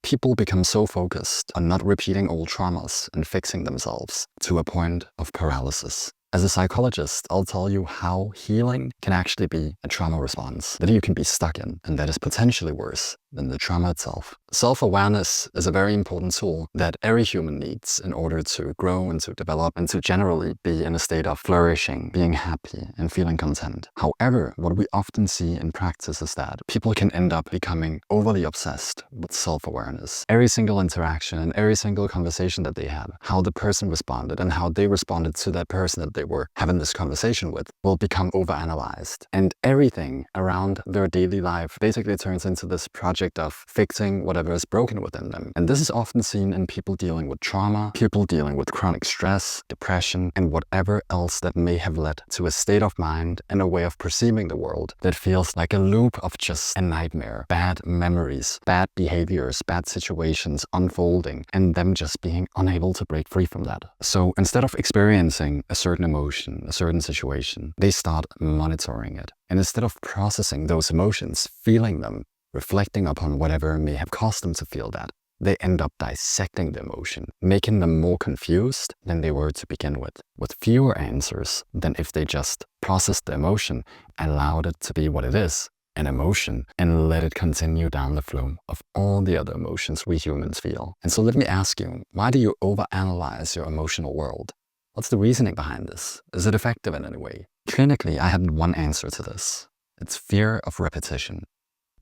People become so focused on not repeating old traumas and fixing themselves to a point of paralysis. As a psychologist, I'll tell you how healing can actually be a trauma response that you can be stuck in and that is potentially worse than the trauma itself. Self-awareness is a very important tool that every human needs in order to grow and to develop and to generally be in a state of flourishing, being happy and feeling content. However, what we often see in practice is that people can end up becoming overly obsessed with self-awareness. Every single interaction and every single conversation that they have, how the person responded and how they responded to that person that they were having this conversation with will become overanalyzed. And everything around their daily life basically turns into this project of fixing whatever is broken within them. And this is often seen in people dealing with trauma, people dealing with chronic stress, depression, and whatever else that may have led to a state of mind and a way of perceiving the world that feels like a loop of just a nightmare, bad memories, bad behaviors, bad situations unfolding, and them just being unable to break free from that. So instead of experiencing a certain emotion, a certain situation, they start monitoring it. And instead of processing those emotions, feeling them, reflecting upon whatever may have caused them to feel that, they end up dissecting the emotion, making them more confused than they were to begin with fewer answers than if they just processed the emotion, allowed it to be what it is, an emotion, and let it continue down the flow of all the other emotions we humans feel. And so let me ask you, why do you overanalyze your emotional world? What's the reasoning behind this? Is it effective in any way? Clinically, I had one answer to this. It's fear of repetition.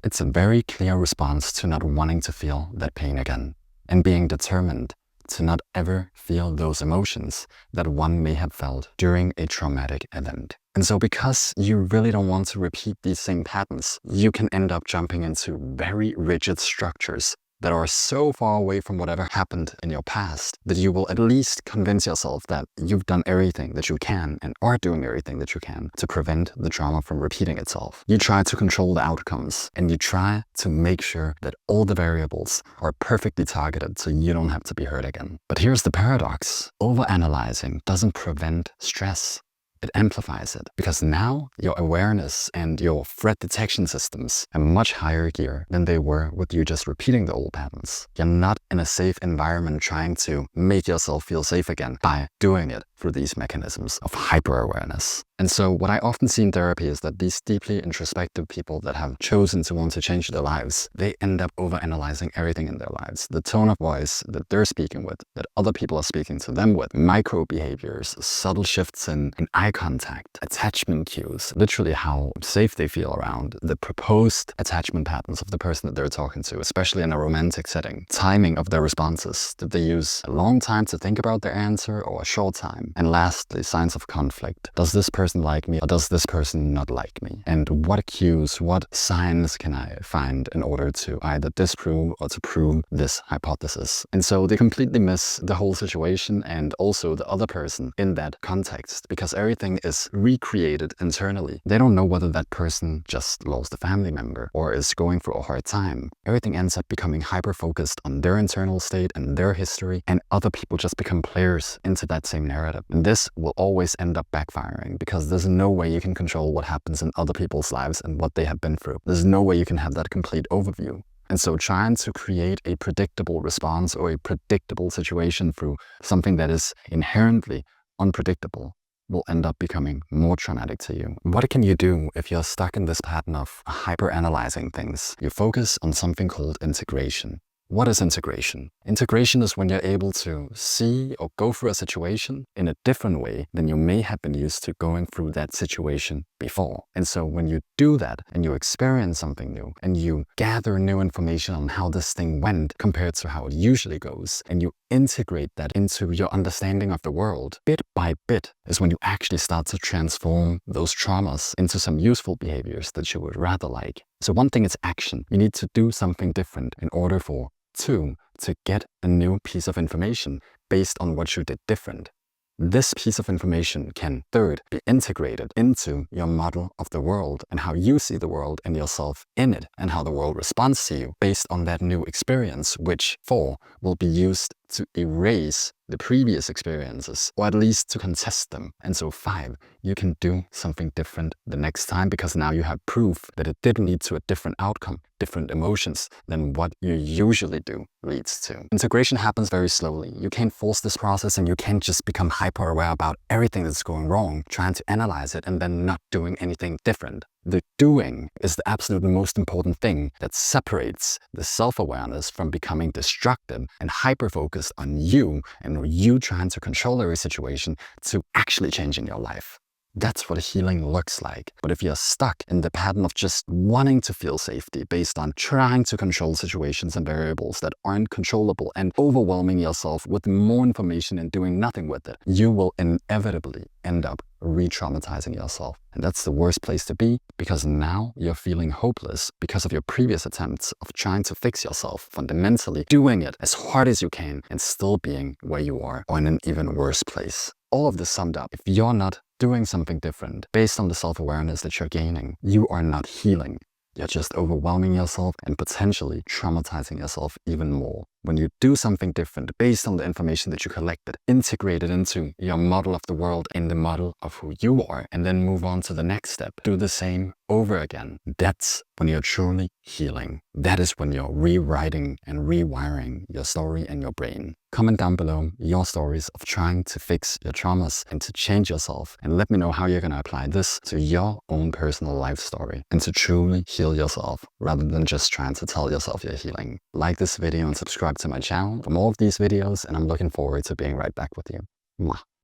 It's a very clear response to not wanting to feel that pain again and being determined to not ever feel those emotions that one may have felt during a traumatic event. And so because you really don't want to repeat these same patterns, you can end up jumping into very rigid structures that are so far away from whatever happened in your past that you will at least convince yourself that you've done everything that you can and are doing everything that you can to prevent the trauma from repeating itself. You try to control the outcomes and you try to make sure that all the variables are perfectly targeted so you don't have to be hurt again. But here's the paradox. Overanalyzing doesn't prevent stress. It amplifies it because now your awareness and your threat detection systems are much higher gear than they were with you just repeating the old patterns. You're not in a safe environment trying to make yourself feel safe again by doing it through these mechanisms of hyper-awareness. And so what I often see in therapy is that these deeply introspective people that have chosen to want to change their lives, they end up overanalyzing everything in their lives. The tone of voice that they're speaking with, that other people are speaking to them with, micro behaviors, subtle shifts in eye contact, attachment cues, literally how safe they feel around the proposed attachment patterns of the person that they're talking to, especially in a romantic setting, timing of their responses. Did they use a long time to think about their answer or a short time? And lastly, signs of conflict. Does this person like me or does this person not like me? And what cues, what signs can I find in order to either disprove or to prove this hypothesis? And so they completely miss the whole situation and also the other person in that context because everything is recreated internally. They don't know whether that person just lost a family member or is going through a hard time. Everything ends up becoming hyper-focused on their internal state and their history, and other people just become players into that same narrative. And this will always end up backfiring because there's no way you can control what happens in other people's lives and what they have been through. There's no way you can have that complete overview. And so trying to create a predictable response or a predictable situation through something that is inherently unpredictable will end up becoming more traumatic to you. What can you do if you're stuck in this pattern of hyper-analyzing things? You focus on something called integration. What is integration? Integration is when you're able to see or go through a situation in a different way than you may have been used to going through that situation before. And so when you do that and you experience something new and you gather new information on how this thing went compared to how it usually goes, and you integrate that into your understanding of the world, bit by bit is when you actually start to transform those traumas into some useful behaviors that you would rather like. So one thing is action. You need to do something different in order for two, to get a new piece of information based on what you did different. This piece of information can, third, be integrated into your model of the world and how you see the world and yourself in it and how the world responds to you based on that new experience, which, four, will be used to erase the previous experiences, or at least to contest them. And so 5, you can do something different the next time because now you have proof that it didn't lead to a different outcome, different emotions than what you usually do leads to. Integration happens very slowly. You can't force this process and you can't just become hyper aware about everything that's going wrong, trying to analyze it and then not doing anything different. The doing is the absolute most important thing that separates the self-awareness from becoming destructive and hyper-focused on you and you trying to control every situation to actually changing your life. That's what healing looks like. But if you're stuck in the pattern of just wanting to feel safety based on trying to control situations and variables that aren't controllable and overwhelming yourself with more information and doing nothing with it, you will inevitably end up re-traumatizing yourself. And that's the worst place to be because now you're feeling hopeless because of your previous attempts of trying to fix yourself fundamentally, doing it as hard as you can and still being where you are or in an even worse place. All of this summed up, if you're not doing something different based on the self-awareness that you're gaining, you are not healing. You're just overwhelming yourself and potentially traumatizing yourself even more. When you do something different based on the information that you collected, integrate it into your model of the world and the model of who you are, and then move on to the next step. Do the same over again. That's when you're truly healing. That is when you're rewriting and rewiring your story and your brain. Comment down below your stories of trying to fix your traumas and to change yourself, and let me know how you're going to apply this to your own personal life story and to truly heal yourself rather than just trying to tell yourself you're healing. Like this video and subscribe to my channel for more of these videos, and I'm looking forward to being right back with you. Mwah.